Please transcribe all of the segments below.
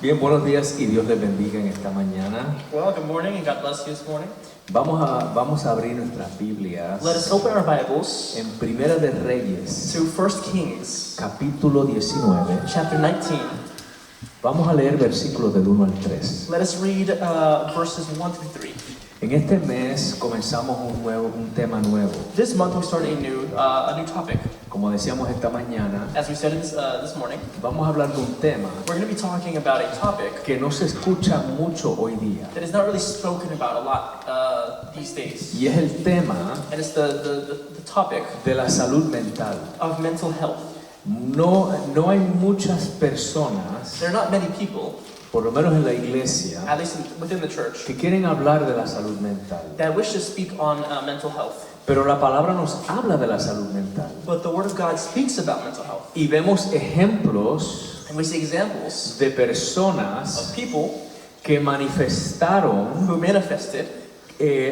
Bien, buenos días y Dios les bendiga en esta mañana. Well, good morning and God bless you this morning. Vamos a abrir nuestras Biblias Let us open our Bibles en Primera de Reyes, to 1 Kings, capítulo 19. chapter 19. Vamos a leer versículos del 1 al 3. Let us read verses 1 through 3. En este mes comenzamos un tema nuevo. This month we start a new topic. Como decíamos esta mañana, As we said this morning, vamos a hablar de un tema we're going to be talking about a topic que no se escucha mucho hoy día. that is not really spoken about a lot these days. Y es el tema And it's the topic de la salud mental. of mental health. No hay muchas personas, There are not many people, por lo menos en la iglesia, at least within the church, que quieren hablar de la salud mental. that wish to speak on mental health. Pero la palabra nos habla de la salud mental. But the Word of God speaks about mental health. Y vemos ejemplos And we see examples de of personas people que manifestaron who manifested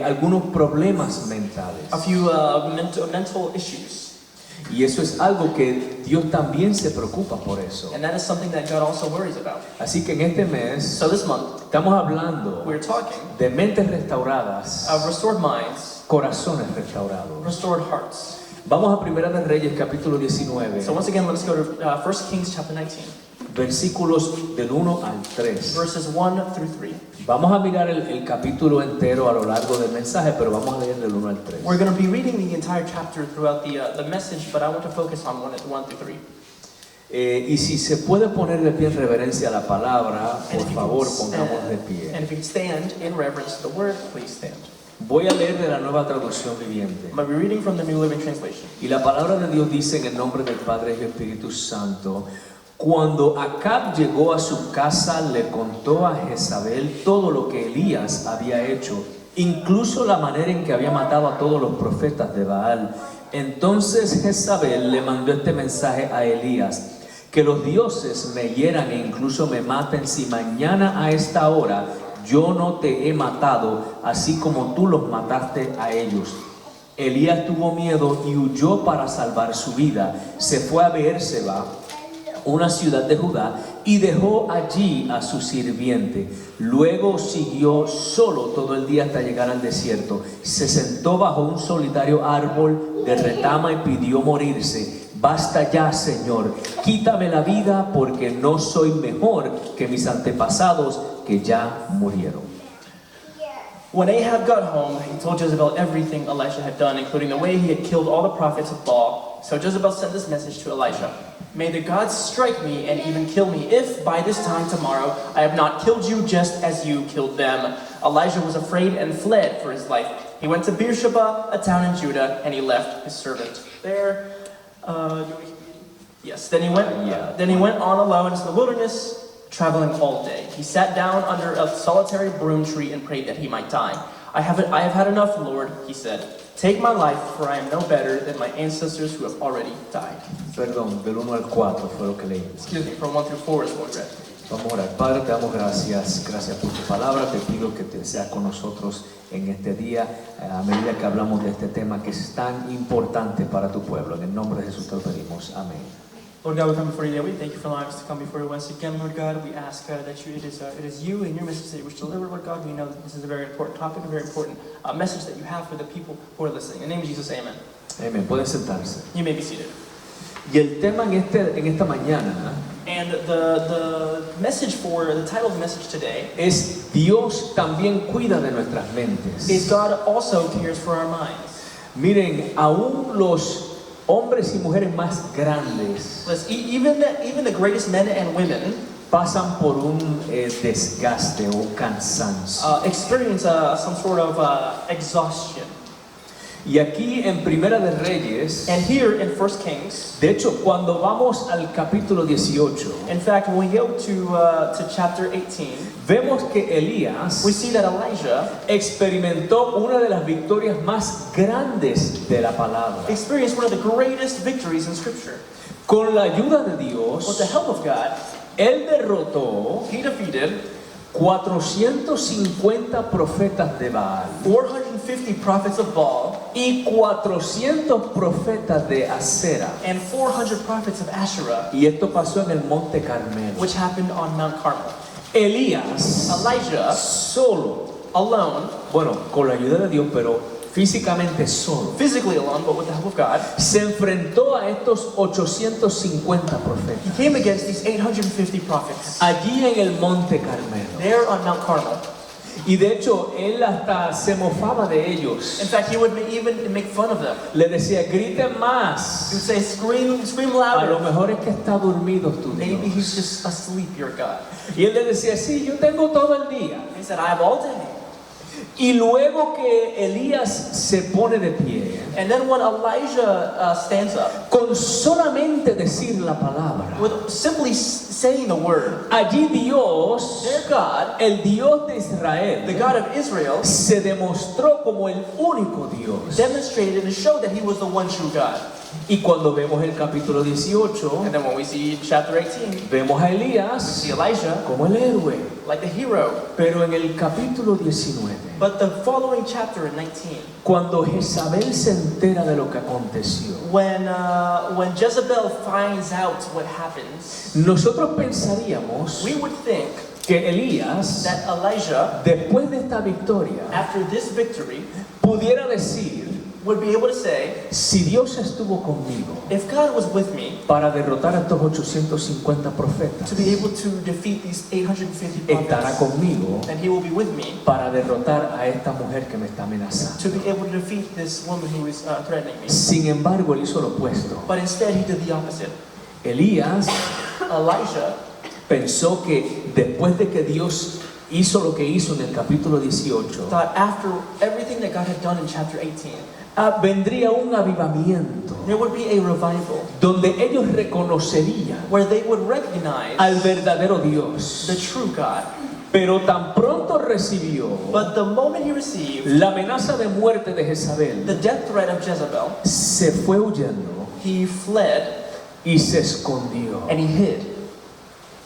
algunos problemas mentales. a few mental issues. Y eso es algo que Dios también se preocupa por eso. And that is something that God also worries about. Así que en este mes So this month, estamos hablando we're talking de mentes restauradas, of restored minds, corazones restaurados. restored hearts. Vamos a Primera de Reyes, capítulo 19, So once again, let's go to 1 Kings chapter 19, versículos del 1 al 3. verses 1 through 3. Vamos a mirar el capítulo entero a lo largo del mensaje, pero vamos a leer del 1 al 3. We're going to be reading the entire chapter throughout the message, but I want to focus on 1 through 3. Y si se puede poner de pie en reverencia a la palabra, And por if you favor, can pongamos de stand- pie. And if you can stand in reverence to the word, please stand. Voy a leer de la Nueva Traducción Viviente. I'm going to be reading from the New Living Translation. Y la palabra de Dios dice en el nombre del Padre y Espíritu Santo: cuando Acab llegó a su casa, le contó a Jezabel todo lo que Elías había hecho, incluso la manera en que había matado a todos los profetas de Baal. Entonces Jezabel le mandó este mensaje a Elías: que los dioses me hieran e incluso me maten si mañana a esta hora yo no te he matado, así como tú los mataste a ellos. Elías tuvo miedo y huyó para salvar su vida. Se fue a Beerseba, una ciudad de Judá, y dejó allí a su sirviente. Luego siguió solo todo el día hasta llegar al desierto. Se sentó bajo un solitario árbol de retama y pidió morirse. Basta ya, Señor, quítame la vida, porque no soy mejor que mis antepasados que ya murieron. When Ahab got home, he told Jezebel everything Elisha had done, including the way he had killed all the prophets of Baal. So Jezebel sent this message to Elisha: "May the gods strike me and even kill me if by this time tomorrow I have not killed you just as you killed them." Elijah was afraid and fled for his life. He went to Beersheba, a town in Judah, and he left his servant there. Yes. Then he went on alone into the wilderness, traveling all day. He sat down under a solitary broom tree and prayed that he might die. I have had enough, Lord," he said. "Take my life, for I am no better than my ancestors who have already died." Perdón, del 1 al 4 fue lo que leímos. Excuse me, from 1 through 4 is what we read. Vamos a orar. Padre, te damos gracias por tu palabra. Te pido que te seas con nosotros en este día, a medida que hablamos de este tema que es tan importante para tu pueblo. En el nombre de Jesús te lo pedimos. Amén. Lord God, we come before you today. We thank you for allowing us to come before you once again, Lord God. We ask that it is you and your message that you wish to deliver, Lord God. We know that this is a very important topic, a very important message that you have for the people who are listening. In the name of Jesus, amen. Amén. Pueden sentarse. You may be seated. Y el tema en esta mañana And the message for, the title of the message today es: Dios también cuida de nuestras mentes. is God also cares for our minds. Miren, aún los hombres y mujeres más grandes Even the greatest men and women pasan por un desgaste o cansancio. experience some sort of exhaustion. Y aquí en Primera de Reyes, And here in 1 Kings, de hecho, cuando vamos al capítulo 18, in fact, when we go to chapter 18, vemos que Elías we see that Elijah experimentó una de las victorias más grandes de la palabra. experienced one of the greatest victories in Scripture. Con la ayuda de With Dios, the help of God, él derrotó he defeated 450 profetas de Baal 450 prophets of Baal y 400 profetas de Acera. and 400 prophets of Asherah, Y esto pasó en el Monte Carmelo. which happened on Mount Carmel. Elías Elijah, solo, alone, bueno, con la ayuda de Dios, pero físicamente solo, physically alone, but with the help of God, se enfrentó a estos 850 he profetas came against these 850 prophets allí en el Monte Carmelo. there on Mount Carmel. Y de hecho, él hasta se mofaba de ellos. In fact, he would even make fun of them. Le decía, griten He más. would say, scream A lo louder. mejor es que está dormido tu Maybe Dios. he's just asleep, your God. Y él le decía, sí, yo tengo todo el día. He said, I have all day. Y luego que Elías se pone de pie, And then when Elijah stands up, con solamente decir la palabra, with simply saying the word, allí Dios, their God, el Dios de the Israel, God of Israel, se demostró como el único Dios. demonstrated and showed that he was the one true God. Y cuando vemos el capítulo 18, And then when we see chapter 18, vemos a we Elías see Elijah como el héroe. like the hero. Pero en el capítulo 19, But the following chapter in 19, cuando Jezabel se entera de lo que aconteció, when Jezebel finds out what happens, nosotros pensaríamos we would think que Elías, that Elijah, después de esta victoria, after this victory, pudiera decir, would be able to say, si Dios estuvo conmigo if God was with me para derrotar a estos 850 to profetas, be able to defeat these 850 estará prophets, conmigo then he will be with me para derrotar a esta mujer que me está amenazando. to be able to defeat this woman who is threatening me. Sin embargo, él hizo lo opuesto. But instead he did the opposite. Elías Elijah pensó que después de que Dios hizo lo que hizo en el capítulo 18, thought after everything that God had done in chapter 18, vendría un avivamiento there would be a revival donde ellos reconocerían where they would recognize al verdadero Dios. the true God. Pero tan pronto recibió But the moment he received la amenaza de muerte de the Jezabel, death threat of Jezebel, se fue huyendo he fled y se escondió. and he hid.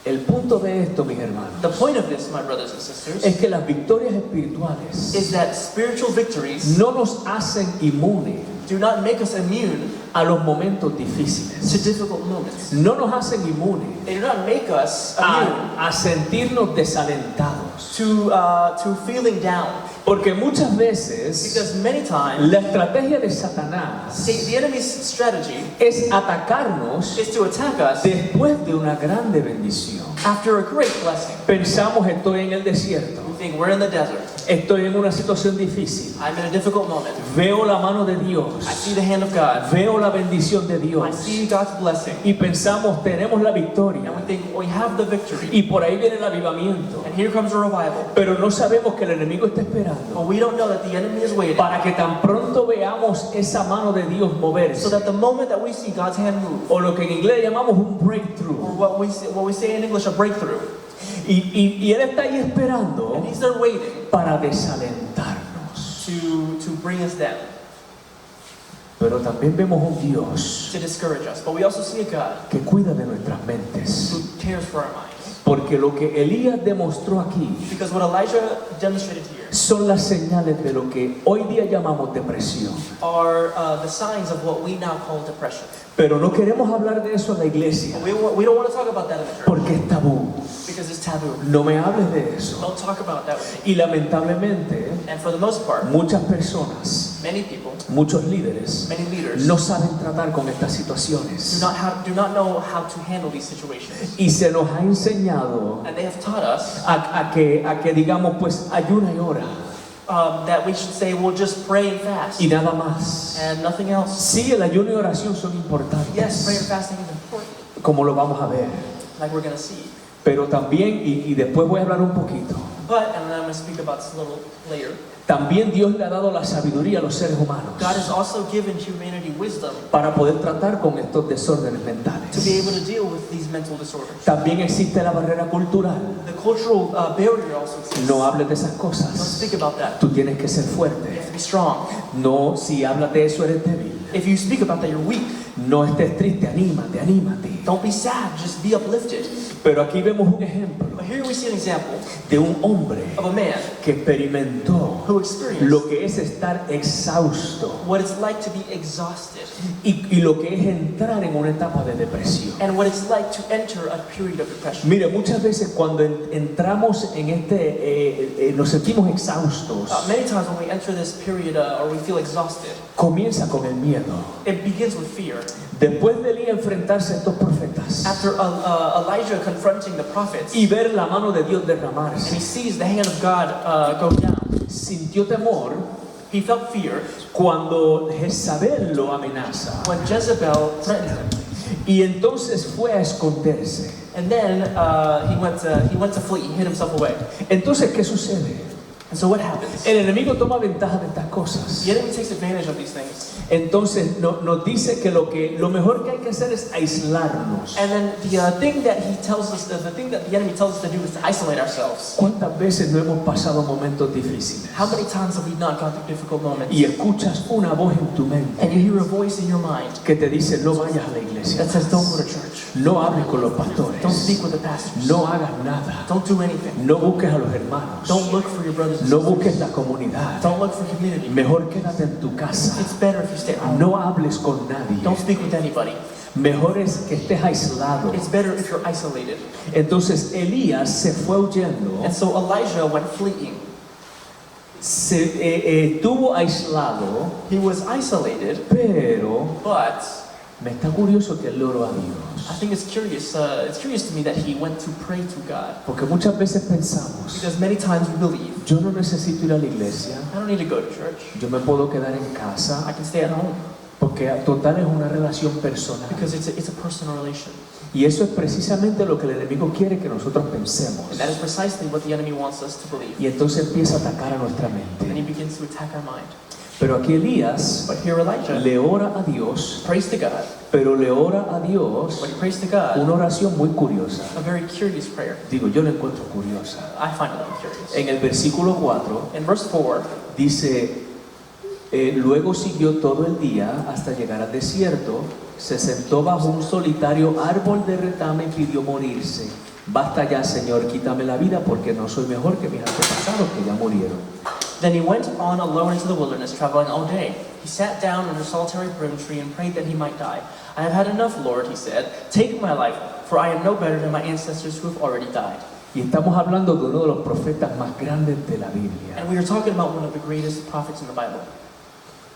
El punto de esto, mis hermanos, The point of this, my brothers and sisters, es que las victorias espirituales is that spiritual victories no nos hacen inmunes do not make us immune a los momentos to difíciles. difficult moments. No nos hacen inmunes They do not make us immune a sentirnos desalentados. to feeling down. Porque muchas veces Because many times, la estrategia de Satanás the enemy's strategy es atacarnos is to attack us después de una grande bendición. after a great blessing. Pensamos, estoy en el desierto, We think we're in the desert. estoy en una situación difícil, I'm in a difficult moment. veo la mano de Dios, I see the hand of God. veo la bendición de I Dios see God's blessing. y pensamos, tenemos la victoria And we think we have the victory. y por ahí viene el avivamiento, And here comes a revival. pero no sabemos que el enemigo está But esperando we don't know that the enemy is waiting. para que tan pronto veamos esa mano de Dios So moverse, that the moment that we see God's hand move, o lo que en inglés llamamos un or breakthrough, what we say in English, a breakthrough, y él está ahí esperando and He's there waiting para desalentarnos. to bring us down, Pero también vemos un Dios to discourage us. But we also see a God que cuida de nuestras mentes. who cares for our minds. Porque lo que Elías demostró aquí Because what Elijah demonstrated here son las señales de lo que hoy día llamamos depresión. are the signs of what we now call depression. Pero no queremos hablar de eso en la iglesia But we don't want to talk about that in the church porque es tabú. because it's taboo. No me hables de eso. Don't talk about that with Y lamentablemente me. And for the most part, muchas personas, many people, muchos líderes many leaders no saben tratar con estas do situaciones. do not know how to handle these situations. Y se nos ha enseñado And they have taught us a que digamos pues ayuna y ora that we should say, well, just pray and fast y nada más. and nothing else. Sí, el ayuno y oración son Yes, prayer and importantes, fasting is important, como lo vamos a ver. like we're going to see. Pero también, y después voy a hablar un poquito, But, and I'm going to speak about this a little later, también Dios le ha dado la sabiduría a los seres humanos God has also given humanity wisdom para poder tratar con estos desórdenes to be mentales. able to deal with these mental disorders. También existe la barrera cultural. The cultural barrier also exists. No hables de esas Don't cosas. speak about that. Tú tienes que ser You fuerte. have to be strong. No, si hablas de eso eres débil. If you speak about that, you're weak. No estés triste, anímate, anímate. Don't be sad, just be uplifted. Pero aquí vemos un ejemplo But here we see an example de un hombre of a man que experimentó who experienced lo que es estar exhausto what it's like to be exhausted y lo que es entrar en una etapa de depresión. and what it's like to enter a period of depression. Mire, muchas veces cuando entramos en nos sentimos exhaustos, Many times when we enter this period or we feel exhausted, comienza con el miedo. it begins with fear. Después de Elías enfrentarse a estos profetas After Elijah confronting the prophets, y ver la mano de Dios and he derramarse, sees the hand of God go down, sintió temor he felt fear cuando Jezabel lo amenaza when Jezebel threatened him. y entonces fue a esconderse. And then he went to flee, he hid himself away. Entonces, ¿qué sucede? And so what happens? El enemigo toma ventaja de estas cosas. The enemy takes advantage of these things. Entonces nos dice que lo mejor que hay que hacer es aislarnos. And then the thing that he tells us, the thing that the enemy tells us to do is to isolate ourselves. ¿Cuántas veces no hemos pasado momentos difíciles? How many times have we not gone through difficult moments? Y escuchas una voz en tu mente And you hear a voice in your mind que te dice no vayas a la iglesia, that says, don't go to church. no hables con los Don't pastores, speak with the pastors. no hagas nada, Don't do anything. no busques a los hermanos, Don't look for your brothers and no sisters. busques la comunidad, Don't look for community. mejor quédate en tu casa, It's better if you stay at home. no hables con nadie, Don't speak with anybody. mejor es que estés aislado. It's better if you're isolated. Entonces Elías se fue huyendo, And so Elijah went fleeing. estuvo aislado, He was isolated, pero but me está curioso que él oró a Dios. I think it's curious. It's curious to me that he went to pray to God, Porque muchas veces pensamos, because many times we believe yo no necesito ir a la iglesia, I don't need to go to church. yo me puedo quedar en I casa, can stay at home porque total es una relación personal. because it's a personal relation, Y eso es precisamente lo que el enemigo quiere que nosotros pensemos. and that is precisely what the enemy wants us to believe. Y entonces empieza a atacar a nuestra And he mente. begins to attack our mind. Pero aquí Elías But here Elijah le ora a Dios, prays to God. pero le ora a Dios But he prays to God una oración muy curiosa. a very curious prayer. Digo, yo la encuentro curiosa. I find it curious. En el versículo 4 In verse 4, dice, luego siguió todo el día hasta llegar al desierto, se sentó bajo un solitario árbol de retama y pidió morirse. Basta ya, Señor, quítame la vida porque no soy mejor que mis antepasados que ya murieron. then he went on alone into the wilderness, traveling all day. He sat down under a solitary broom tree and prayed that he might die. I have had enough, Lord, he said. Take my life, for I am no better than my ancestors who have already died. Y estamos hablando de uno de los profetas más grandes de la Biblia. And we are talking about one of the greatest prophets in the Bible.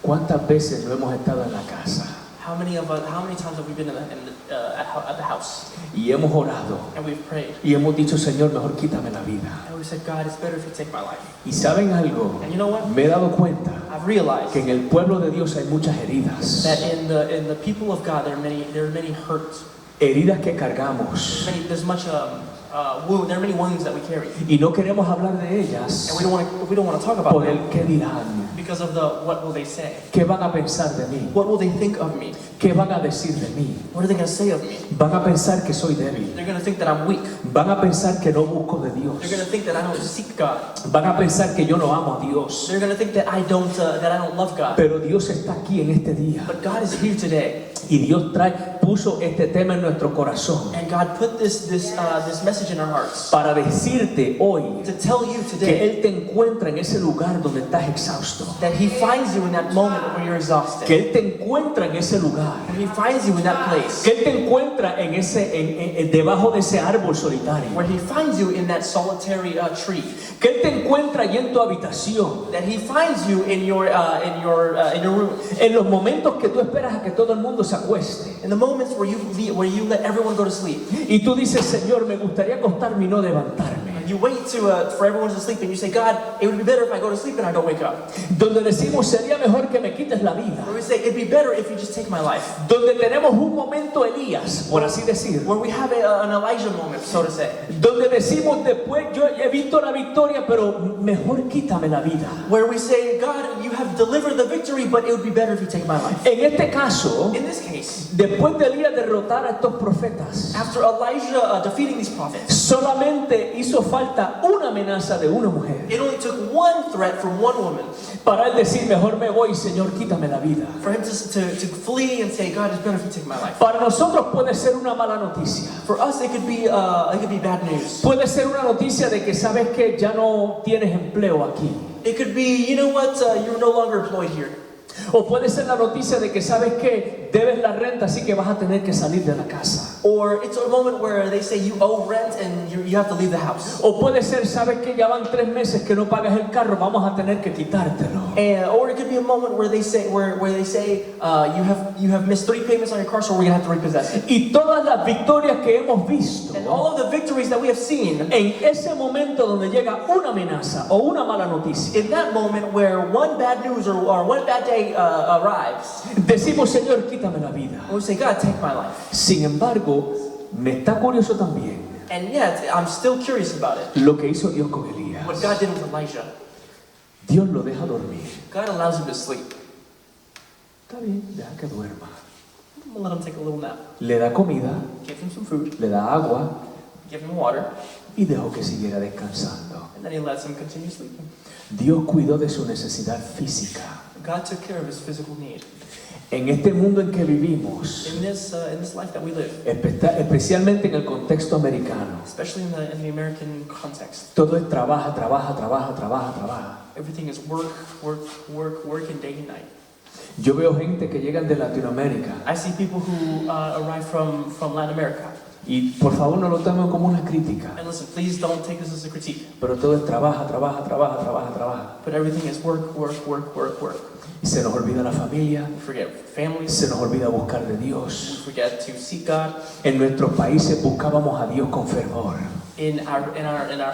¿Cuántas veces no hemos estado en la casa How many times have we been at the house y hemos orado and we've prayed y hemos dicho, Señor, mejor quítame la vida? and we said, God, it's better if you take my life. Y ¿saben algo? And you know what? Me he dado cuenta I've realized que en el pueblo de Dios hay muchas heridas. that in the people of God there are many hurts. Heridas que cargamos There's much wound. There are many wounds that we carry, y no queremos hablar de ellas and we don't want to talk about por them el qué dirán, because of the what will they say? qué van a pensar de mí, What will they think of me? qué van a decir de mí. What are they going to say of me? Van a pensar que soy débil, They're going to think that I'm weak. van a pensar que no busco de Dios, They're going to think that I don't seek God. van a pensar que yo no amo a Dios. They're going to think that I don't love God. Pero Dios está aquí en este día But God is here today, y Dios puso este tema en nuestro corazón and God put this message in our hearts para decirte hoy to tell you que today Él te encuentra en ese lugar donde estás exhausto, that He finds you in that moment where you're exhausted. que Él te encuentra en ese lugar, When He finds you in that place, que Él te encuentra en debajo de ese árbol solitario, where He finds you in that solitary tree, que Él te encuentra allí en tu habitación, that He finds you in your room, en los momentos que tú esperas a que todo el mundo se acueste. in the moments where you let everyone go to sleep. Y tú dices, Señor, me gustaría acostarme y no levantarme. You wait for everyone to sleep, and you say, God, it would be better if I go to sleep and I don't wake up. Donde decimos, sería mejor que me quites la vida. Where we say, it'd be better if you just take my life. Donde tenemos un momento Elías, por así decir. Where we have an Elijah moment, so to say. Donde decimos después, yo he visto la victoria, pero mejor quítame la vida. Where we say, God, you have delivered the victory, but it would be better if you take my life. En este caso, In this case, después de Elías derrotar a estos profetas, after Elijah defeating these prophets, solamente hizo falta una amenaza de una mujer It only took one threat from one woman para él decir, mejor me voy, Señor, quítame la vida. for him to flee and say, God, it's better if you take my life. Para nosotros puede ser una mala noticia. For us, it could be bad news. Puede ser una noticia de que sabes que ya no tienes empleo aquí. It could be, you know what, you're no longer employed here. O puede ser la noticia de que sabes que debes la renta, así que vas a tener que salir de la casa. Or it's a moment where they say you owe rent and you have to leave the house. O puede ser, sabes que ya van 3 meses que no pagas el carro, vamos a tener que quitártelo. Or it could be a moment where they say you have missed 3 payments on your car, so we're gonna have to repossess it. Y todas las victorias que hemos visto, And all of the victories that we have seen, en ese momento donde llega una amenaza o una mala noticia, in that moment where one bad news or one bad day arrives, decimos, Señor, quítame la vida. we say, God, take my life. Sin embargo, me está curioso también And yet, I'm still curious about it. lo que hizo Dios con Elías. What God did with Elijah. Dios lo deja dormir. God allows him to sleep. Está bien, deja que duerma. I'm gonna let him take a little nap. Le da comida, Give him some food, le da agua give him water, y dejó que siguiera descansando. and then he lets him continue sleeping. Dios cuidó de su necesidad física. God took care of his physical need. En este mundo en que vivimos, In this life that we live, especialmente en el contexto americano, especially in the American context, todo es trabaja, trabaja, trabaja, trabaja, trabaja. everything is work, work, work, work, and day and night. Yo veo gente que llegan de Latinoamérica I see people who arrive from Latin America. y por favor no lo tomen como una crítica, And listen, please don't take this as a critique, pero todo es trabaja, trabaja, trabaja, trabaja, trabaja. but everything is work, work, work, work, work. Y se nos olvida la familia, We forget families, se nos olvida buscar de we Dios. forget to seek God. En nuestros países buscábamos a Dios con fervor. In our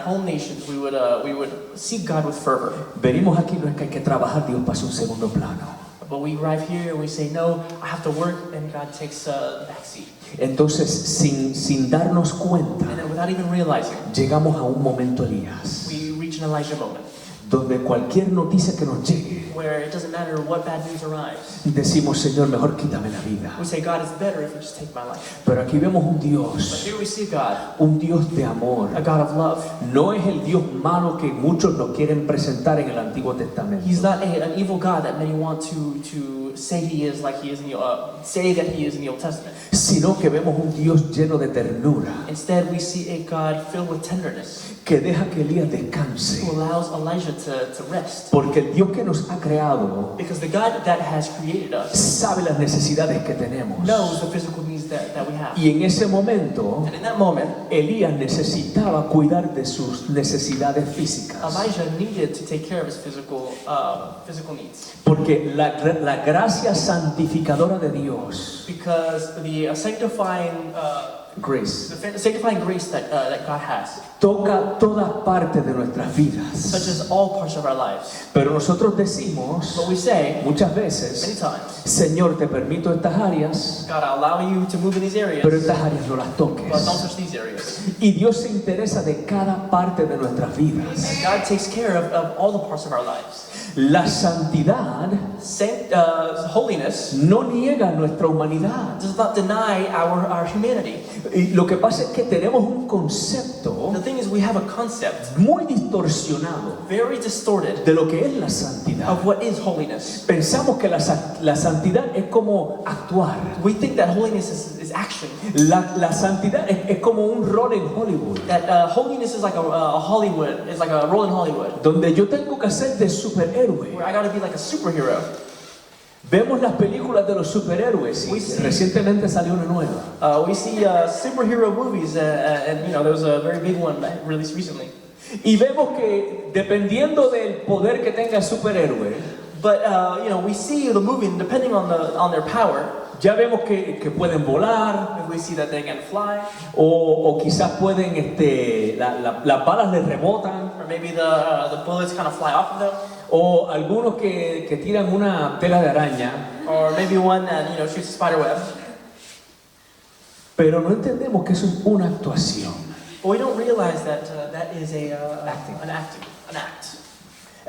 home nations, we would seek God with fervor. Venimos aquí, no es que hay que trabajar, Dios pasa un segundo plano. But we arrive here and we say, no, I have to work, and God takes the back seat. Entonces, sin darnos cuenta, And then without even realizing, llegamos a un momento, Elías, we reach an Elijah moment donde cualquier noticia que nos llegue, where it doesn't matter what bad news arrives. decimos, Señor, mejor quítame la vida. We say, God, it's better if you just take my life. Pero aquí vemos un But Dios, here we see God, un Dios de amor. a God of love. No es el Dios malo que muchos lo quieren presentar en el Antiguo Testamento. He's not an evil God that many want to say he is like he is in the say that he is in the Old Testament. Sino que vemos un Dios lleno de ternura, Instead, we see a God filled with tenderness que deja que Elías descanse. who allows Elijah to rest. Porque el Dios que nos ha creado Because the God that has created us sabe las necesidades que tenemos. knows the physical needs that we have. Y en ese momento, And in that moment, Elías necesitaba cuidar de sus necesidades físicas. Elijah needed to take care of his physical needs. Porque la gracia santificadora de Dios, Because the sanctifying grace, grace that God has toca toda parte de nuestras vidas. touches all parts of our lives. Pero nosotros decimos But we say muchas many veces, times, Señor, te permito estas áreas, God, I'll allow you to move in these areas, pero estas áreas no las but don't toques. touch these areas. Y Dios se interesa de cada parte de nuestras vidas. And God takes care of all the parts of our lives. La santidad Holiness no niega nuestra humanidad. does not deny our humanity. Y lo que pasa es que tenemos un concepto The thing is, we have a concept muy distorsionado very distorted de lo que es la santidad. of what is holiness. Pensamos que la santidad es como actuar. We think that holiness is action. La santidad es como un rol en Hollywood, That holiness is like a Hollywood, is like a role in Hollywood, donde yo tengo que ser de superhéroe. where I gotta be like a superhero. Vemos las películas de los superhéroes y recientemente salió una nueva. We see superhero movies, and you know there was a very big one released recently. Y vemos que dependiendo del poder que tenga el superhéroe, But you know, we see the movie, and depending on their power, ya vemos que pueden volar, we see that they can fly, o quizás pueden, las balas les rebotan, or maybe the bullets kind of fly off of them, o algunos que tiran una tela de araña, or maybe one that shoots a spider web. pero no entendemos que eso es una actuación. But we don't realize that that is an act.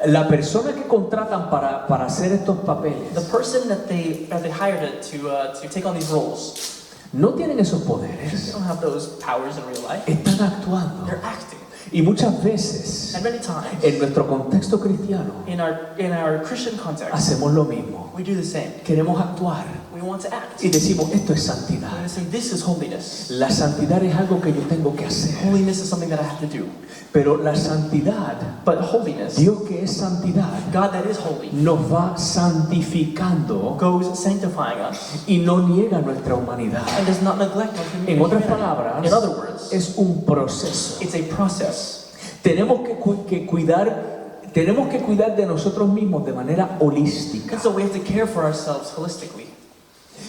La persona que contratan para hacer estos papeles The person that they hired to take on these roles, no tienen esos they poderes, don't have those powers in real life. están actuando. They're acting. Y muchas veces, And many times, en nuestro contexto cristiano, in our Christian context, hacemos lo mismo. we do the same. Queremos actuar We want to act. y decimos, esto es We're santidad. going to say, this is holiness. La santidad es algo que yo tengo que hacer. Holiness is something that I have to do. Pero la santidad, But holiness, Dios que es santidad, God that is holy, nos va santificando goes sanctifying us y no niega nuestra humanidad. and does not neglect our humanity. En otras palabras, In other words, es un proceso. it's a process. Tenemos que cuidar de nosotros mismos de manera holística. And so we have to care for ourselves holistically.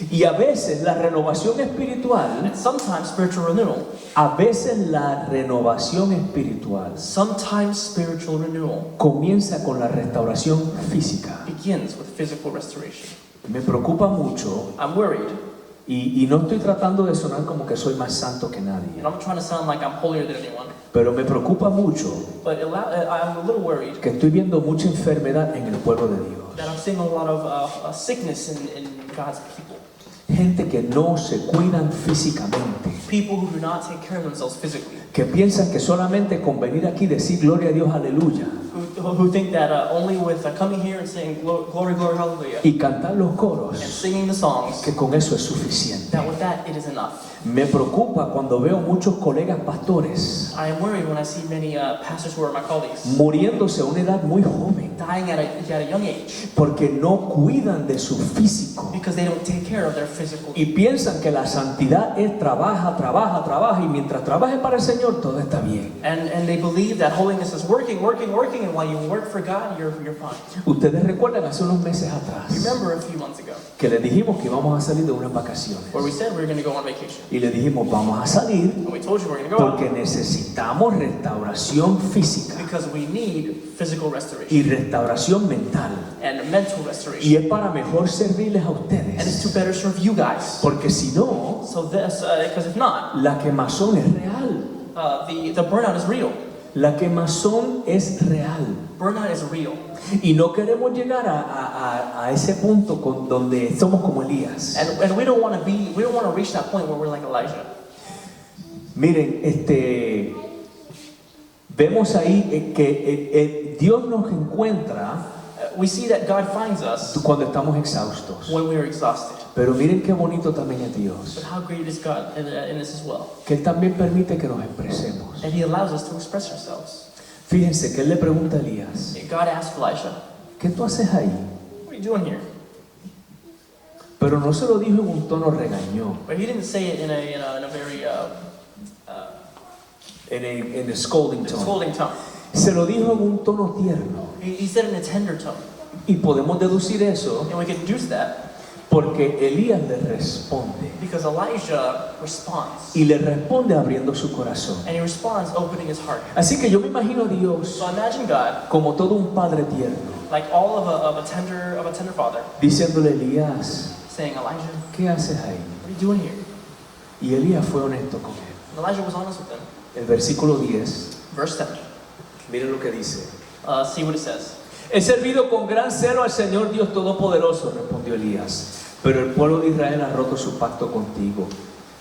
Y a veces la renovación espiritual, And sometimes spiritual renewal, sometimes spiritual renewal comienza con la restauración física. begins with physical restoration. Me preocupa mucho I'm worried, y no estoy tratando de sonar como que soy más santo que nadie, and I'm trying to sound like I'm holier than anyone, pero me preocupa mucho but I'm a little worried que estoy viendo mucha enfermedad en el pueblo de Dios. that I'm seeing a lot of sickness in God's people. Gente que no se cuidan físicamente, People who do not take care of themselves physically, que piensan que solamente con venir aquí y decir gloria a Dios, aleluya, who think that only with coming here and saying glory, glory, hallelujah, y cantar los and coros, singing the songs, que con eso es suficiente. that with that it is enough. Me preocupa cuando veo muchos colegas pastores I am worried when I see many pastors who are my colleagues muriéndose a una edad muy joven dying at a young age porque no cuidan de su físico because they don't take care of their physical. y piensan que la santidad es trabaja y mientras trabaje para el Señor todo está bien. And they believe that holiness is working, and while you work for God, you're fine. Ustedes recuerdan hace unos meses You atrás remember a few months ago que les dijimos que íbamos a salir de unas vacaciones where we said we were going to go on vacation. y les dijimos vamos a salir And we told you we're going to go porque necesitamos restauración física because we need physical y restoration restauración mental and mental y restoration. es para mejor servirles a And it's to ustedes better serve you guys. porque si no So this, because if not, la quemazón es real. the burnout is real. La quemazón es real. Burnout is real. Y no queremos llegar a ese punto donde somos como Elías. And we don't want to reach that point where we're like Elijah. Miren, vemos ahí que Dios nos encuentra We see that God finds us cuando estamos exhaustos. when we are exhausted. Pero miren qué bonito también es Dios. But how great is God in this as well? Que Él también permite que nos expresemos. And He allows us to express ourselves. Fíjense que Él le pregunta a Elías, God asked Elisha, ¿qué tú haces ahí? what are you doing here? Pero no se lo dijo en un tono regañón, But he didn't say it in a very en a scolding tone. scolding tone. Se lo dijo en un tono tierno. He said it in a tender tone. Y podemos deducir eso And we can deduce that porque Elías le responde. because Elijah responds. Y le responde abriendo su corazón. And he responds opening his heart. Así que yo me imagino a Dios So imagine God, como todo un padre tierno, like all of a tender father, diciéndole, Elías, saying, Elijah, ¿qué haces ahí? what are you doing here? Y Elías fue honesto con él. And Elijah was honest with him. El versículo 10, Verse 10. miren lo que dice. See what it says. He servido con gran celo al Señor Dios Todopoderoso, respondió Elías. Pero el pueblo de Israel ha roto su pacto contigo,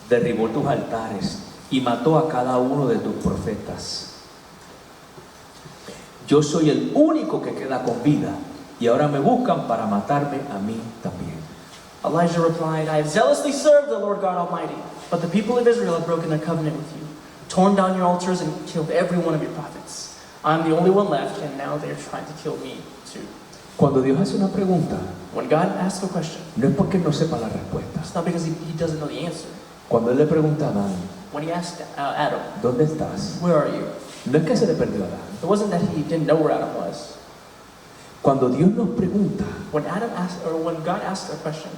derribó tus altares y mató a cada uno de tus profetas. Yo soy el único que queda con vida y ahora me buscan para matarme a mí también. Elijah replied, I have zealously served the Lord God Almighty, but the people of Israel have broken their covenant with you, torn down your altars and killed every one of your prophets. I'm the only one left, and now they are trying to kill me too. Cuando Dios hace una pregunta, When God asks a question, no es porque no sepa la respuesta. it's not because he doesn't know the answer. Cuando Él le pregunta a Adán, When he asked Adam, ¿dónde estás? where are you? No es que se le perdió a Adán. It wasn't that he didn't know where Adam was. Cuando Dios nos pregunta, When God asks a question,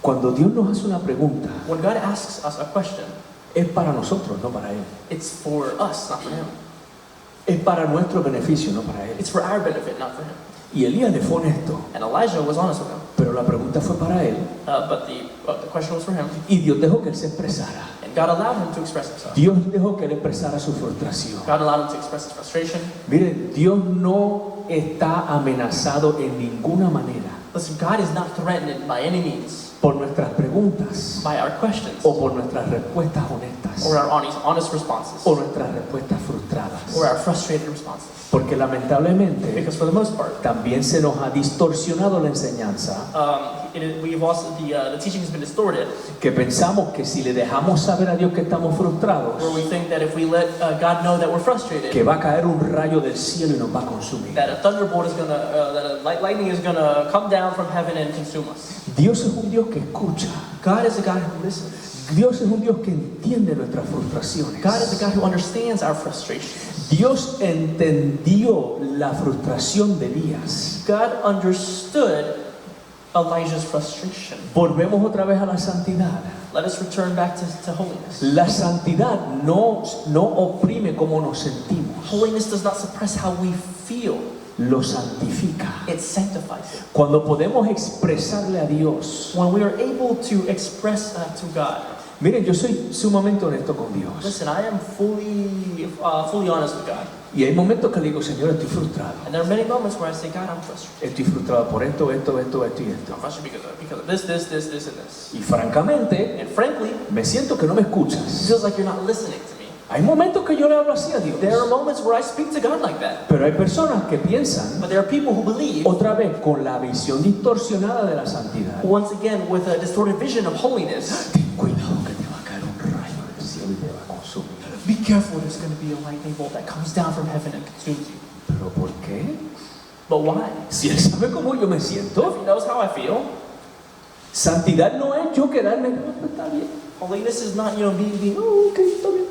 cuando Dios nos hace una pregunta, when God asks us a question, es para nosotros, no para Él. it's for us, not for him. Es para nuestro beneficio, no para Él. It's for our benefit, not for him. Y Elías le fue honesto, And Elijah was honest with him. pero la pregunta fue para él. But the question was for him. Y Dios dejó que él se expresara. And God allowed him to express himself. Dios dejó que él expresara su frustración. God allowed him to express his frustration. Mire, Dios no está amenazado en ninguna manera Listen, God is not threatened by any means por nuestras preguntas by our questions o por nuestras respuestas honestas or our honest responses o nuestras respuestas frustradas. or or our frustrated responses. Porque lamentablemente Because for the most part, también se nos ha distorsionado la enseñanza, the teaching has been distorted, que pensamos que si le dejamos saber a Dios que estamos frustrados, where we think that if we let God know that we're frustrated, que va a caer un rayo del cielo y nos va a consumir. that a thunderbolt is that a lightning is gonna come down from heaven and consume us. Dios es un Dios que escucha. God is a God who listens. Dios es un Dios que entiende nuestras frustraciones. God is a God who understands our frustration. Dios entendió la frustración de Elías. God understood Elijah's frustration. Volvemos otra vez a la santidad. Let us return back to holiness. La santidad no oprime como nos sentimos, Holiness does not suppress how we feel. lo santifica. It sanctifies it. Cuando podemos expresarle a Dios, When we are able to express to God. miren, yo soy sumamente honesto con Dios. Listen, I am fully honest with God. Y hay momentos que le digo, Señor, estoy frustrado. And there are many moments where I say, God, I'm frustrated. Estoy frustrado por esto y esto. I'm frustrated because of this, and this. Y francamente, And frankly, me siento que no me it escuchas. feels like you're not listening to me. Hay momentos que yo le hablo así a Dios. There are moments where I speak to God like that. Pero hay personas que piensan, But there are people who believe, otra vez, con la visión distorsionada de la santidad. once again, with a distorted vision of holiness, Ten cuidado que te va a caer un rayo del cielo y te va a consumir. be careful, there's going to be a lightning bolt that comes down from heaven and consumes you. ¿Pero por qué? But why? Si Él sabe cómo yo me If siento. He knows how I feel, Santidad no es yo quedarme, "No, pues está bien". holiness is not, being, oh, okay, está bien.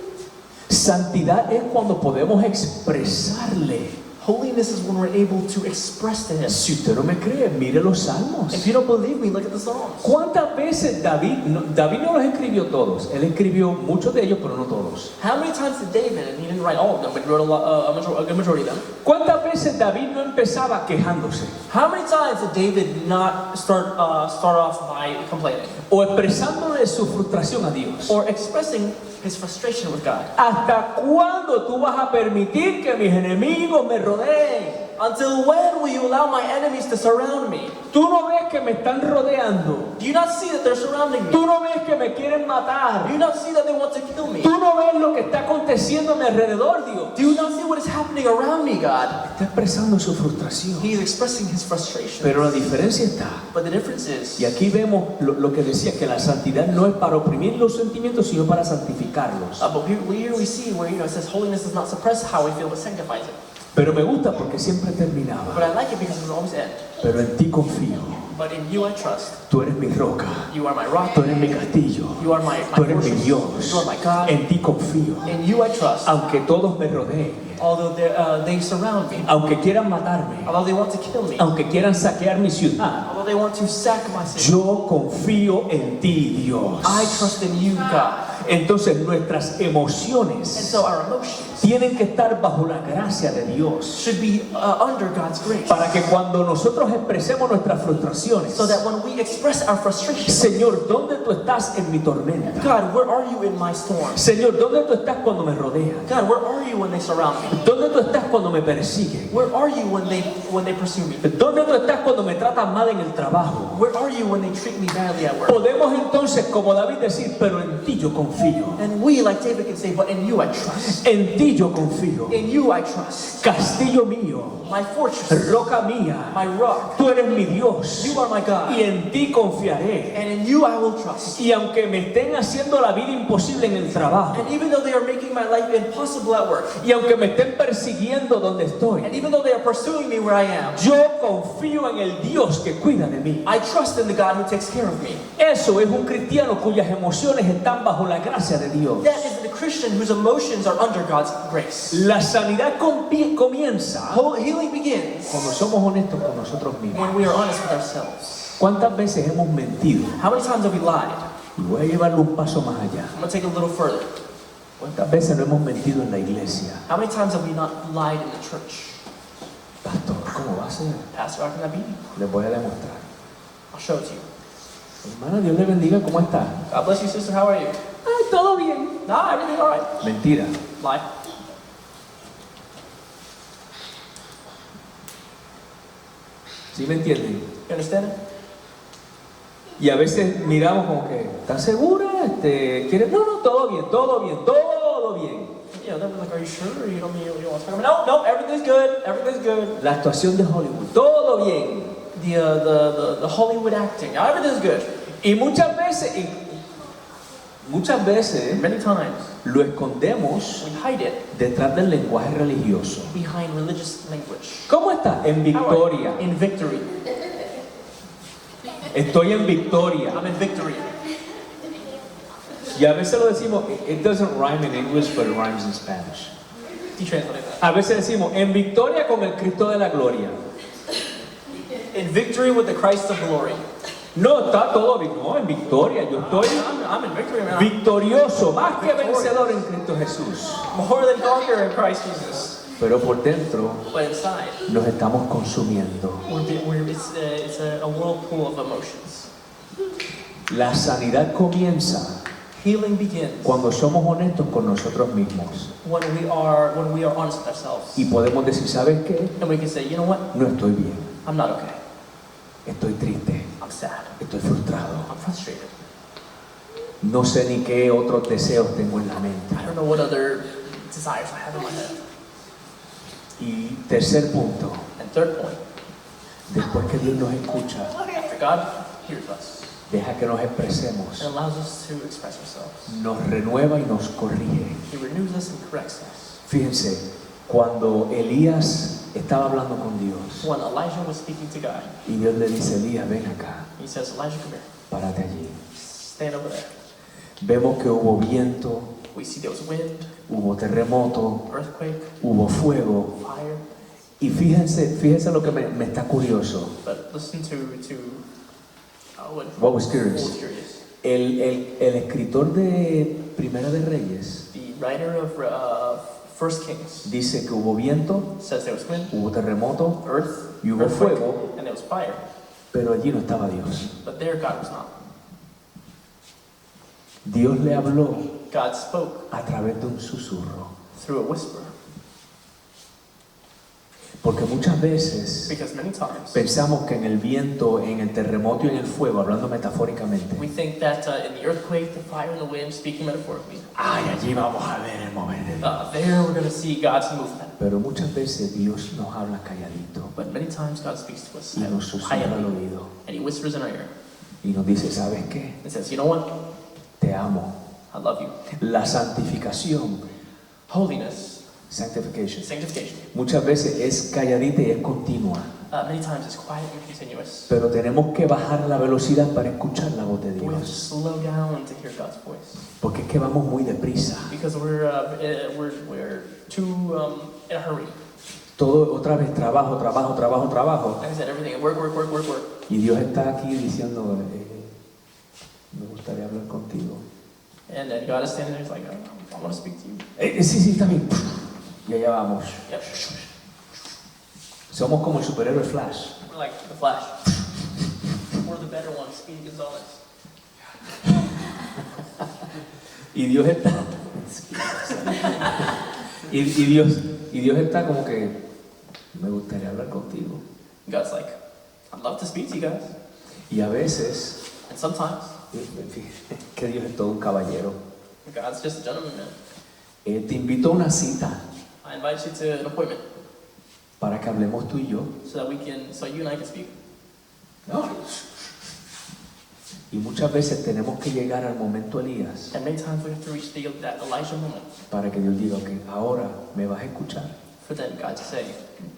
Santidad es cuando podemos expresarle. Holiness is when we're able to express to Him. Si usted no me cree, mire los salmos. If you don't believe me, look at the Psalms. ¿Cuántas veces David no los escribió todos? Él escribió muchos de ellos, pero no todos. How many times did David, and he didn't write all of them, but he wrote a good majority of them. ¿Cuántas veces David no empezaba quejándose How many times did David not start off by complaining o expresándole su frustración a Dios? or expressing his frustration with God? ¿Hasta cuándo tú vas a permitir que mis enemigos me rodeen? Until when will you allow my enemies to surround me? Tú no ves que me están rodeando. Do you not see that they're surrounding me? Tú no ves que me quieren Do matar. you not see that they want to kill me? Tú no ves lo que está aconteciendo a mi alrededor, Dios. Do you not see what is happening around me, God? Está expresando su frustración. He is expressing his frustration. Pero la diferencia está. But the difference is, Y aquí vemos lo que decía, que la santidad no es para oprimir los sentimientos, sino para santificarlos. but here we see where it says holiness does not suppress how we feel, but sanctifies it. Pero me gusta porque siempre terminaba. But I like it because it will always end. Pero en ti confío. But in you I trust. Tú eres mi roca. You are my rock. Tú eres mi castillo. You are my Tú eres mi fortress. Dios. You are my God. En ti confío. In you I trust. Aunque todos me rodeen. Although they surround me. Aunque quieran matarme. Although they want to kill me. Aunque quieran saquear mi ciudad. Although they want to sack my city. Yo confío en ti, Dios. I trust in you, God. Entonces nuestras And emociones so our emotions tienen que estar bajo la gracia de Dios. should be under God's grace. Para que cuando nosotros expresemos nuestras frustraciones, So that when we express our frustration, Señor, ¿dónde tú estás en mi tormenta? God, where are you in my storm? Señor, ¿dónde tú estás cuando me rodean? God, where are you when they surround me? ¿Dónde tú estás cuando me persiguen? Where are you when they pursue me? ¿Dónde tú estás cuando me tratan mal en el trabajo? Where are you when they treat me badly at work? Podemos entonces, como David, decir, pero en ti yo confío. And we, like David, can say, but in you I trust. En ti yo confío. In you I trust. Castillo mío, My fortress, roca mía, my rock. tú eres mi Dios. You are my God. Y en ti confiaré. And in you I will trust. Y aunque me estén haciendo la vida imposible en el trabajo, And even though they are making my life impossible at work, y aunque me estén persiguiendo donde estoy, and even though they are pursuing me where I am, yo confío en el Dios que cuida de mí. I trust in the God who takes care of me. Eso es un cristiano cuyas emociones están bajo la gracia de Dios. That is the Christian whose emotions are under God's grace. La sanidad comienza Healing begins cuando somos honestos con nosotros mismos. when we are honest with ourselves. ¿Cuántas veces hemos mentido? How many times have we lied? Y voy a llevarlo un paso más allá. I'm going to take it a little further. ¿Cuántas veces no hemos mentido en la iglesia? How many times have we not lied in the church? Pastor, ¿cómo va a ser? Pastor, how can that be? Les voy a demostrar. I'll show it to you. Hermana, Dios le bendiga, ¿cómo está? God bless you, sister. How are you? Ay, todo bien. Nah, everything all right. Mentira. Lie. ¿Sí me entienden? You understand it? Y a veces miramos como que, ¿estás segura? ¿Quieres? No, todo bien, todo bien, todo bien. you know, they were like, are you sure? You don't want to talk about? No, everything's good. Everything's good. La actuación de Hollywood, todo bien. The Hollywood acting, everything's good. Y muchas veces Many times lo escondemos we hide it detrás del lenguaje religioso. behind religious language. ¿Cómo está? En victoria. In victory. Estoy en victoria. I'm in victory. Y a veces lo decimos, it doesn't rhyme in English, but it rhymes in Spanish. You translate that. A veces decimos, en victoria con el Cristo de la gloria. In victory with the Christ of glory. No, está todo bien. No, en victoria. Yo estoy I'm in victory, man. victorioso, más que vencedor en Cristo Jesús. More than conqueror in Christ Jesus. Pero por dentro But inside, nos estamos consumiendo. it's a whirlpool of emotions. La sanidad comienza Healing begins cuando somos honestos con nosotros mismos. when we are honest with ourselves. Y podemos decir, ¿sabes qué? And we can say, you know what? No estoy bien. I'm not okay. Estoy triste. I'm sad. Estoy frustrado. I'm frustrated. No sé ni qué otros deseos tengo en la mente. I don't know what other desires I have in my head. Y tercer punto, And third point, después que Dios nos escucha, after God hears us deja que nos expresemos, and allows us to express ourselves, nos renueva y nos corrige. He renews us and corrects us. Fíjense, cuando Elías estaba hablando con Dios When Elijah was speaking to God, y Dios le dice, Elías, ven acá, he says, Elijah, come here. párate allí. Stand over there. Vemos que hubo viento, We see there was wind, hubo terremoto, earthquake, hubo fuego. fire. Y fíjense lo que me está curioso. But listen to What was curious? what was curious. El escritor de Primera de Reyes The writer of First Kings dice que hubo viento, says there was wind, hubo terremoto, earth, y hubo earthquake, fuego, and there was fire. pero allí no estaba Dios. But there God was not. Dios le habló God spoke a través de un susurro. through a whisper. Porque muchas veces Because many times pensamos que en el viento, en el terremoto y en el fuego, hablando metafóricamente, we think that in the earthquake, the fire, and the wind, speaking metaphorically, ay, allí vamos a ver el mover de Dios. there we're going to see God's movement. Pero muchas veces Dios nos habla calladito But many times God speaks to us y nos susurra al quietly, oído and He whispers in our ear y nos dice, ¿sabes qué? and says, you know what? Te amo. I love you. La santificación, Holiness, sanctification, sanctification, muchas veces es calladita y es continua. many times is quiet and continuous. Pero tenemos que bajar la velocidad para escuchar la voz de We have to Dios. slow down to hear God's voice Porque es que vamos muy deprisa. because we're too in a hurry. Todo otra vez trabajo, trabajo, trabajo, trabajo. Like I said, everything work. Y Dios está aquí diciendo, me gustaría hablar contigo. And then God is standing there, He's like, I want to speak to you. Sí, está bien. Y allá vamos. Yep. Somos como el superhéroe Flash. We're like the Flash. We're the better ones, Speedy Gonzalez. Y Dios está. y Dios está como que, me gustaría hablar contigo. God's like, I'd love to speak to you guys. Y a veces, And sometimes, que Dios es todo un caballero. God's just a gentleman, man. Te invito a una cita I invite you to an appointment para que hablemos tú y yo. so you and I can speak. No. Y muchas veces tenemos que llegar al momento Elías And many times we have to reach that Elijah moment para que Dios diga, ok, ahora me vas a escuchar. for then God to say,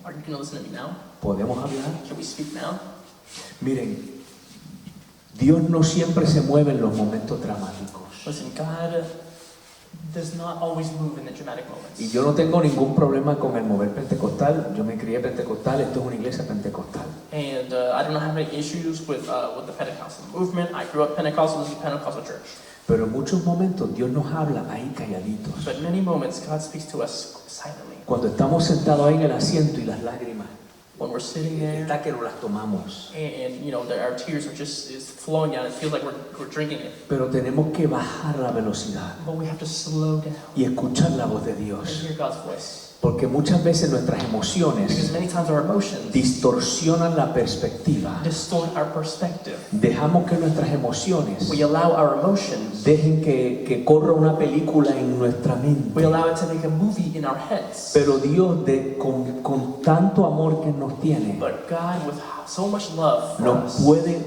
are you going to listen to me now? ¿Podemos hablar? Can we speak now? Miren, Dios no siempre se mueve en los momentos dramáticos. Listen, God does not always move in the dramatic moments. Y yo no tengo ningún problema con el mover pentecostal. Yo me crié pentecostal, esto es una iglesia pentecostal. And I don't have any issues with the Pentecostal movement. I grew up Pentecostal, this is a Pentecostal church. Pero en muchos momentos Dios nos habla ahí calladitos. But many moments God speaks to us silently. Cuando estamos sentados ahí en el asiento y las lágrimas, When we're sitting there está que no las tomamos. and you know our tears are just flowing down. It feels like we're drinking it. Pero tenemos que bajar la velocidad But we have to slow down y escuchar la voz de and Dios. hear God's voice. Porque muchas veces nuestras emociones Because many times our emotions distorsionan la perspectiva. distort our perspective. Dejamos que nuestras emociones We allow our emotions, dejen que corra una película en nuestra we mente. allow it to make a movie in our heads. Pero Dios, con tanto amor que nos tiene, But God, with so much love for nos us, puede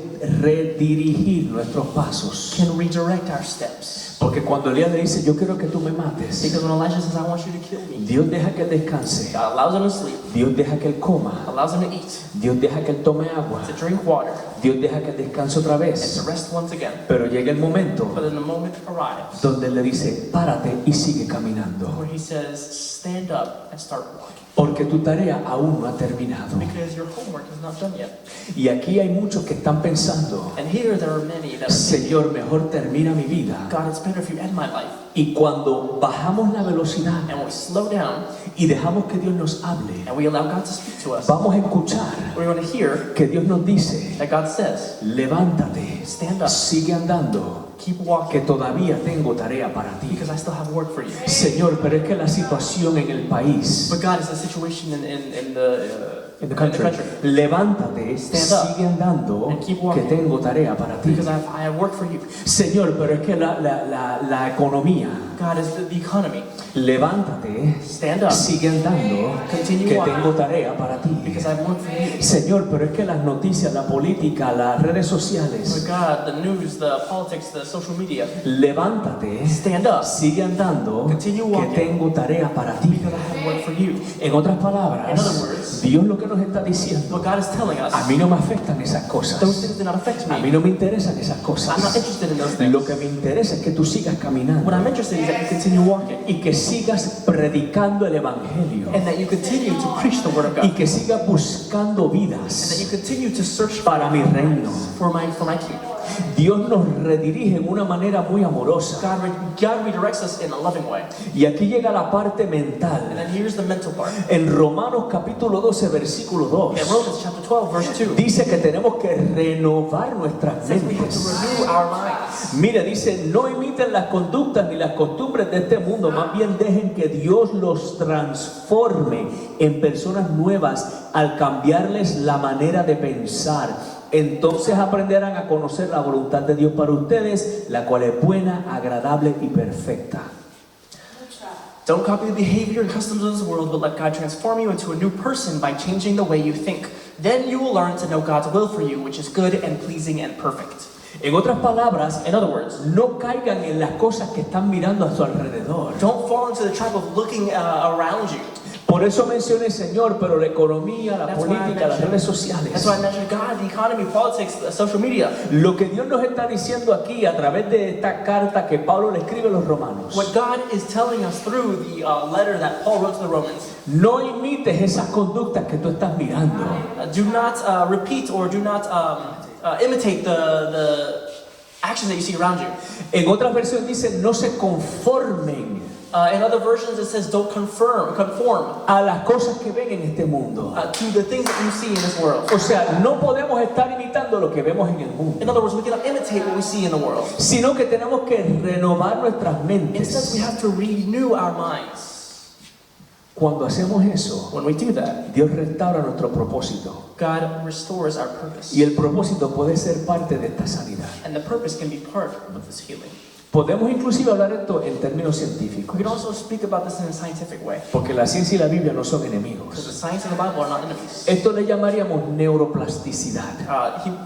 redirigir nuestros pasos. can redirect our steps. Porque cuando Elías le dice, yo quiero que tú me mates, Because when Elijah says, I want you to kill me, Dios deja que él descanse, God allows him to sleep, Dios deja que él coma, allows him to eat, Dios deja que él tome agua, to drink water, Dios deja que él descanse otra and vez. to rest once again. Pero llega el momento But then the moment arrives donde él le dice, párate y sigue caminando, where he says, stand up and start walking. porque tu tarea aún no ha terminado. Because your homework is not done yet. Y aquí hay muchos que están pensando, And here there are many that are saying, Señor, mejor termina mi vida. God, it's better if you end my life. Y cuando bajamos la velocidad And when we slow down y dejamos que Dios nos hable, and we allow God to speak to us, vamos a escuchar we're going to hear que Dios nos dice, that God says, levántate, stand up, sigue andando, keep que walking, todavía tengo tarea para ti. because I still have work for you. Señor, pero es que la situación en el país, But God, is the situation in in the country, levántate, Stand up sigue andando, and keep que walking. tengo tarea para ti. because I have work for you. Señor, pero es que la economía, God is the economy. levántate, Stand up, sigue andando, Continue que walking. tengo tarea para ti. because I have work for you. Señor, pero es que las noticias, la política, las redes But sociales, God, the news, the politics, the social media, levántate, stand up, sigue andando, Continue que walking. tengo tarea para ti. because I have work for you. En otras In palabras, other words, Dios lo que nos está diciendo, What God is telling us, a mí no me afectan esas cosas, those things do not affect a mí me. no me interesan esas I'm not cosas. interested in those things. Lo que me interesa es que tú sigas caminando What I'm interested in is that you continue walking y que sigas predicando el evangelio and that you continue to preach the word of y God que sigas buscando and that you vidas continue to search para mi reino. for my kingdom. Dios nos redirige en una manera muy amorosa. God redirects us in a loving way. Y aquí llega la parte And mental. then here's the mental part. En Romanos capítulo 12, versículo 2, In Romans chapter 12, verse 2, dice que tenemos que renovar nuestras it says we have to mentes. renew our minds. Mira, dice, no imiten las conductas ni las costumbres de este mundo, más bien dejen que Dios los transforme en personas nuevas al cambiarles la manera de pensar. Entonces aprenderán a conocer la voluntad de Dios para ustedes, la cual es buena, agradable y perfecta. Don't copy the behavior and customs of this world, but let God transform you into a new person by changing the way you think. Then you will learn to know God's will for you, which is good and pleasing and perfect. En otras palabras, In other words, no caigan en las cosas que están mirando a su alrededor. don't fall into the trap of looking around you. Por eso mencioné, Señor, pero la economía, la That's why I política, las mentioned- redes That's sociales. why I mentioned God, the economy, politics, social media. Lo que Dios nos está diciendo aquí a través de esta carta que Pablo le escribe a los romanos. What God is telling us through the letter that Paul wrote to the Romans, No imites esas conductas que tú estás mirando. do not repeat or do not imitate the action that you see around you. En otras versiones dice, no se conformen In other versions, it says don't conform a las cosas que ven en este mundo. to the things that you see in this world. O sea, no podemos estar imitando lo que vemos en el mundo, In other words, we cannot imitate what we see in the world. sino que tenemos que renovar nuestras Instead, we mentes. have to renew our minds. Cuando hacemos eso, When we do that, Dios restaura nuestro propósito. God restores our purpose. Y el propósito puede ser parte de esta sanidad. And the purpose can be part of this healing. Podemos inclusive hablar esto en términos We científicos, can also speak about this in a scientific way. porque la ciencia y la Biblia no son Because the enemigos. science and the Bible are not enemies. Esto le llamaríamos neuroplasticidad.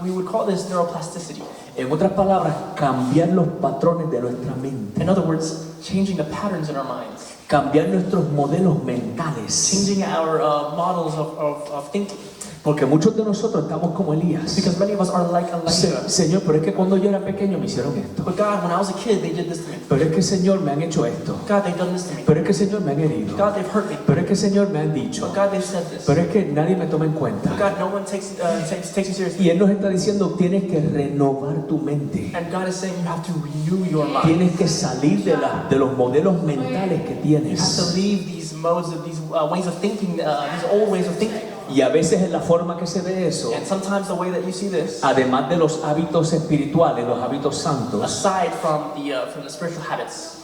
We would call this neuroplasticity. En otras palabras, cambiar los patrones de nuestra mente, In other words, changing the patterns in our minds. cambiar nuestros modelos mentales. Changing our models of thinking. Porque muchos de nosotros estamos como Elías. Because many of us are like Elijah. Señor, pero es que cuando yo era pequeño me hicieron esto. But God, when I was a kid, they did this to me. Pero es que, Señor, me han hecho esto. God, they've done this to me. Pero es que, Señor, me han herido. God, they've hurt me. Pero es que, Señor, me han dicho. But God, they've said this. Pero es que nadie me toma en But cuenta. God, no one takes you seriously. Y Él nos está diciendo, tienes que renovar tu mente. And God is saying you have to renew your mind. Tienes que salir de los modelos mentales que You have to tienes. leave these modes of these ways of thinking, these old ways of thinking. Y a veces en la forma que se ve eso, And sometimes the way that you see this, además de los hábitos espirituales, los hábitos santos, aside from the spiritual habits,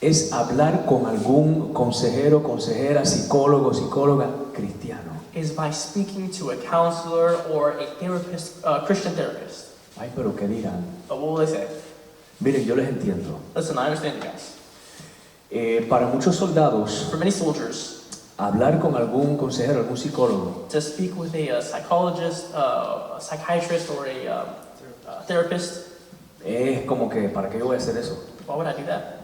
es hablar con algún consejero, consejera, psicólogo, psicóloga cristiano. is by speaking to a counselor or a therapist, Christian therapist. Ay, pero ¿qué dirán? But what will they say? Miren, yo les entiendo. Listen, I understand you guys. Para muchos soldados, For many soldiers, hablar con algún consejero, algún psicólogo, to speak with a psychologist, a psychiatrist, or a therapist, es como que, ¿para qué yo voy a hacer eso? why would I do that?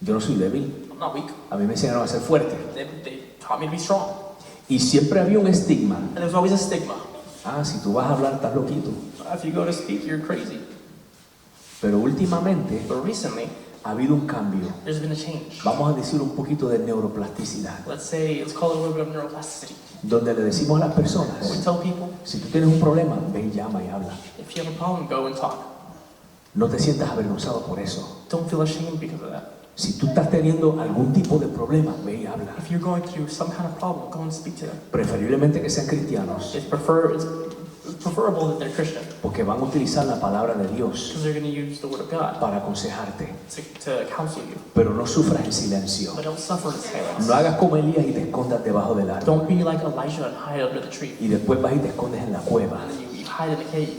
Yo no soy débil. I'm not weak. A mí me enseñaron a ser fuerte. They taught me to be strong. Y siempre había un estigma. And there's always a stigma. Ah, si tú vas a hablar, estás loquito. If you go to speak, you're crazy. Pero últimamente But recently, ha habido un cambio. there's been a change. Vamos a decir un poquito de neuroplasticidad, Let's call it a little bit of neuroplasticity. donde le decimos a las We personas, tell people, si tú tienes un problema, ve y llama y habla. if you have a problem, go and talk. No te sientas avergonzado por eso. Don't feel ashamed because of that. Si tú estás teniendo algún tipo de problema, ve y habla. If you're going through some kind of problem, go and speak to them. Preferiblemente que sean cristianos, It's preferable that they're Christian porque van a utilizar la palabra de Dios because they're going to use the Word of God para aconsejarte. to counsel you. Pero no sufras en silencio. But don't suffer in silence. No hagas como Elías y te escondas debajo del árbol. Don't be like Elijah and hide under the tree. Y después vas y te escondes en la cueva. And then you hide in the cave.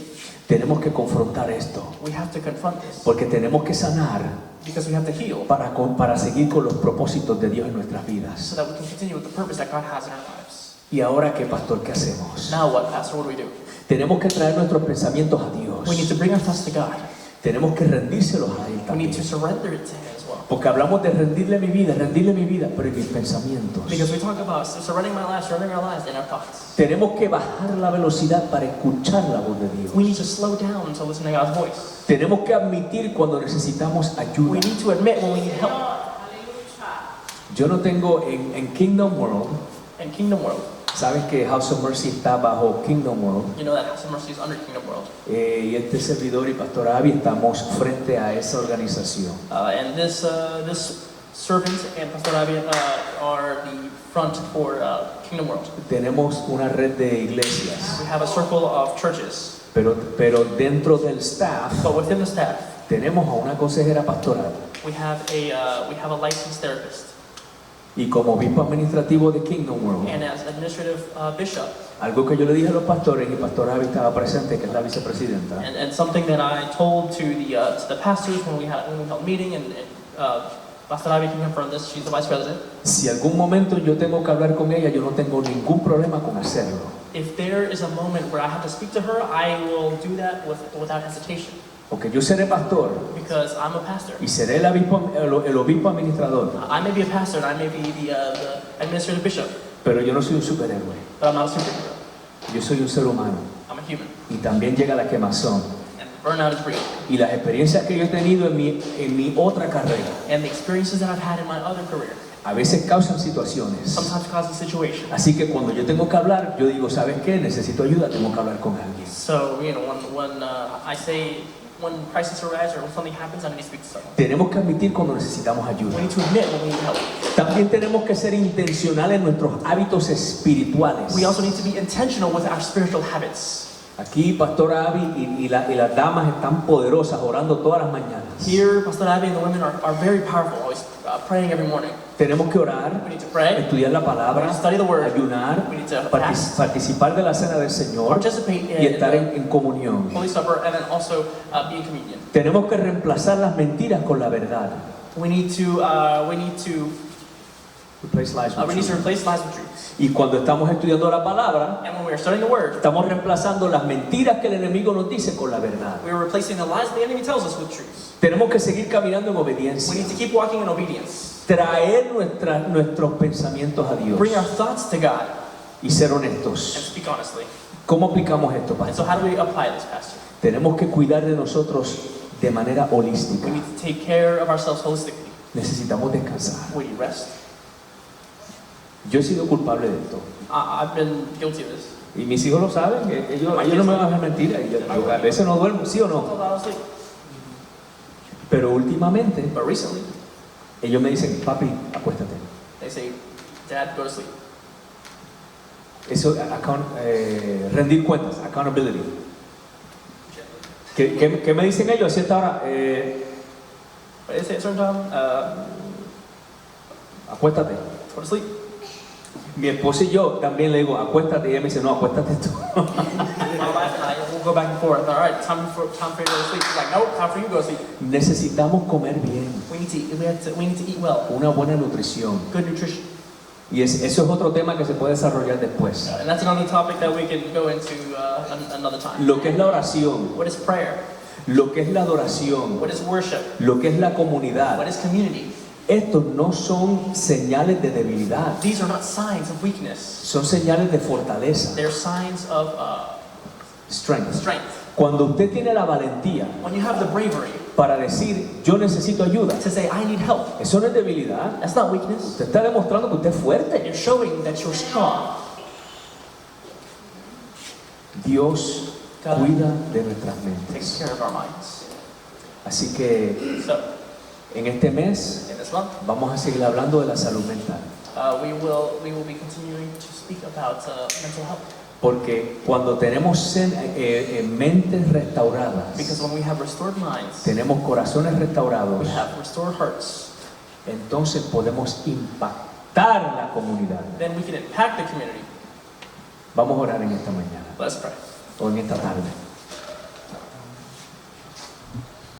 Tenemos que confrontar esto, We have to confront this porque tenemos que sanar because we have to heal para seguir con los propósitos de Dios en nuestras vidas. so that we can continue with the purpose that God has in our lives. ¿Y ahora qué, pastor? ¿Qué hacemos? Now what, Pastor? What do we do? Tenemos que traer nuestros pensamientos a Dios. We need to bring our thoughts to God. Tenemos que rendírselos a Él We también. need to surrender it to Him as well. Porque hablamos de rendirle mi vida, pero en mis pensamientos. Because we talk about surrendering my life, surrendering our lives in our thoughts. Tenemos que bajar la velocidad para escuchar la voz de Dios. We need to slow down to listen to God's voice. Tenemos que admitir cuando necesitamos We ayuda. need to admit when we need help. Yo no tengo en Kingdom World, In Kingdom World, sabes que House of Mercy está bajo Kingdom World. you know that House of Mercy is under Kingdom World. Y este servidor y Pastor Avi estamos frente a esa organización. And this servant and Pastor Abby are the front for Kingdom World. Tenemos una red de iglesias, We have a circle of churches, pero dentro del staff but within the staff, tenemos a una consejera pastoral. we have a licensed therapist. Y como obispo administrativo de Kingdom World, And as administrative bishop, algo que yo le dije a los pastores y Pastor Avi estaba presente, que es la vicepresidenta, and something that I told to the pastors when we held a meeting, and Pastor Abby can confirm this. She's the vice president. si algún momento yo tengo que hablar con ella, yo no tengo ningún problema con hacerlo. If there is a moment where I have to speak to her, I will do that without hesitation Porque yo seré pastor because I'm a pastor. y seré el obispo administrador, I may be a pastor and I may be the administrative bishop, pero yo no soy un superhéroe. but I'm not a superhero. Yo soy un ser humano I'm a human, y también llega la quemazón. and burnout is real. Y las experiencias que yo he tenido en mi otra carrera And the experiences that I've had in my other career a veces causan situaciones. sometimes cause a situation. Así que cuando yo tengo que hablar, yo digo, ¿sabes qué? Necesito ayuda, tengo que hablar con alguien. So when I say when crisis arises or when something happens, I need to speak to someone. Tenemos que admitir cuando necesitamos We ayuda. need to admit when we need help. También tenemos que ser intencionales en nuestros hábitos espirituales. We also need to be intentional with our spiritual habits. Aquí Pastor Avi y las damas están poderosas orando todas las mañanas. Here, Pastor Abby and the women are very powerful, always praying every morning. Tenemos que orar, We need to pray, estudiar la we palabra, need to study the word, ayunar, we need to fast, participar de la cena del Señor participate y in estar the en comunión. Holy Supper, and then also be in communion. Tenemos que reemplazar las mentiras con la verdad. We need to Replace lies with truth. replace lies with truth. Y cuando estamos estudiando la palabra, And when we are studying the word, estamos reemplazando las mentiras que el enemigo nos dice con la verdad. we are replacing the lies the enemy tells us with truth. Tenemos que seguir caminando en We obediencia. need to keep walking in obedience. Traer nuestros pensamientos a Dios Bring our thoughts to God y ser and honestos. speak honestly. ¿Cómo aplicamos esto, And so pastor? how do we apply this, Pastor? Tenemos que cuidar de nosotros de manera holística. We need to take care of ourselves holistically. Necesitamos descansar. We need rest. Yo he sido culpable de esto. I've been guilty of this. Y mis hijos lo saben, que ellos no me van a dejar mentira. Y yo a veces no duermo, ¿sí o no? Told I was asleep. Pero últimamente, But recently, ellos me dicen, papi, acuéstate. they say, Dad, go to sleep. Eso, rendir cuentas, accountability. ¿Qué me dicen ellos a cierta hora? But they say at a certain time, acuéstate. Go to sleep. Mi esposa y yo también le digo, acuéstate, y ella me dice, no, acuéstate tú. My wife and I will go back and forth. All right, time for you to go to sleep. She's like, nope, time for you to go to sleep. Necesitamos comer bien, We need to eat well. una buena nutrición. Good nutrition. Y eso es otro tema que se puede desarrollar después. And that's another topic that we can go into another time. Lo que es la oración, What is prayer? lo que es la adoración, What is worship? lo que es la comunidad, What is community? estos no son señales de debilidad, These are not signs of weakness. son señales de fortaleza, They're signs of strength. strength. Cuando usted tiene la valentía When you have the bravery para decir, yo necesito ayuda, to say, I need help, eso no es debilidad. that's not weakness. Usted está demostrando que usted es fuerte. You're showing that you're strong. Dios cuida de nuestras Takes mentes. care of our minds. Así que So, en este mes in this month, vamos a seguir hablando de la salud mental. we will be continuing to speak about mental health. Porque cuando tenemos mentes restauradas, Because when we have restored minds, tenemos corazones restaurados, we have restored hearts, entonces podemos impactar la comunidad. then we can impact the community. Vamos a orar en esta mañana Let's pray. o en esta tarde.